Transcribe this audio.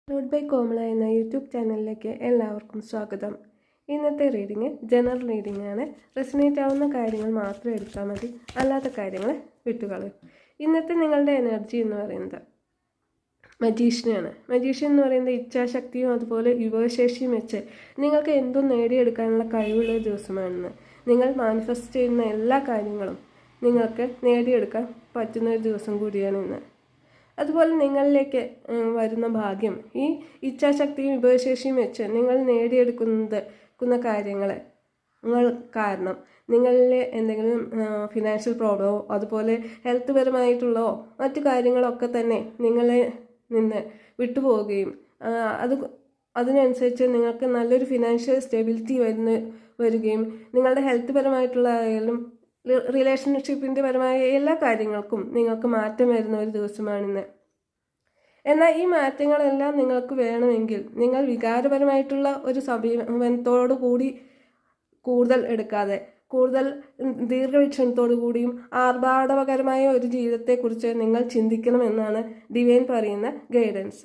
Not by കോമള എന്ന YouTube ചാനലിലേക്ക് എല്ലാവർക്കും സ്വാഗതം. ഇന്നത്തെ റീഡിങ് ജനറൽ റീഡിംഗ് ആണ്. റെസനേറ്റ് ആവുന്ന കാര്യങ്ങൾ മാത്രം എടുത്താൽ മതി, അല്ലാത്ത കാര്യങ്ങൾ വിട്ടുകളയും. ഇന്നത്തെ നിങ്ങളുടെ എനർജി എന്ന് പറയുന്നത് മജീഷ്യനാണ്. മജീഷ്യൻ എന്ന് പറയുന്നത് ഇച്ഛാശക്തിയും അതുപോലെ യുവശേഷിയും വെച്ച് നിങ്ങൾക്ക് എന്തും നേടിയെടുക്കാനുള്ള കഴിവുള്ള ഒരു ദിവസമാണെന്ന്. നിങ്ങൾ മാനിഫെസ്റ്റ് ചെയ്യുന്ന എല്ലാ കാര്യങ്ങളും നിങ്ങൾക്ക് നേടിയെടുക്കാൻ പറ്റുന്ന ഒരു ദിവസം കൂടിയാണ് ഇന്ന്. അതുപോലെ നിങ്ങളിലേക്ക് ഭാഗ്യം ഈ ഇച്ഛാശക്തിയും വിഭവശേഷിയും വെച്ച് നിങ്ങൾ നേടിയെടുക്കുന്ന കാര്യങ്ങൾ കാരണം നിങ്ങളിലെ എന്തെങ്കിലും ഫിനാൻഷ്യൽ പ്രോബ്ലമോ അതുപോലെ ഹെൽത്ത് പരമായിട്ടുള്ളതോ മറ്റു കാര്യങ്ങളൊക്കെ തന്നെ നിങ്ങളെ നിന്ന് വിട്ടുപോവുകയും അതിനനുസരിച്ച് നിങ്ങൾക്ക് നല്ലൊരു ഫിനാൻഷ്യൽ സ്റ്റെബിലിറ്റി വരികയും നിങ്ങളുടെ ഹെൽത്ത് പരമായിട്ടുള്ളതായാലും റിലേഷൻഷിപ്പിൻ്റെ പരമായ എല്ലാ കാര്യങ്ങൾക്കും നിങ്ങൾക്ക് മാറ്റം വരുന്ന ഒരു ദിവസമാണിന്ന്. എന്നാൽ ഈ മാറ്റങ്ങളെല്ലാം നിങ്ങൾക്ക് വേണമെങ്കിൽ നിങ്ങൾ വികാരപരമായിട്ടുള്ള ഒരു സമീപനത്തോടു കൂടി കൂടുതൽ എടുക്കാതെ കൂടുതൽ ദീർഘവീക്ഷണത്തോടു കൂടിയും ആർഭാടകരമായ ഒരു ജീവിതത്തെക്കുറിച്ച് നിങ്ങൾ ചിന്തിക്കണമെന്നാണ് ഡിവൈൻ പറയുന്ന ഗൈഡൻസ്.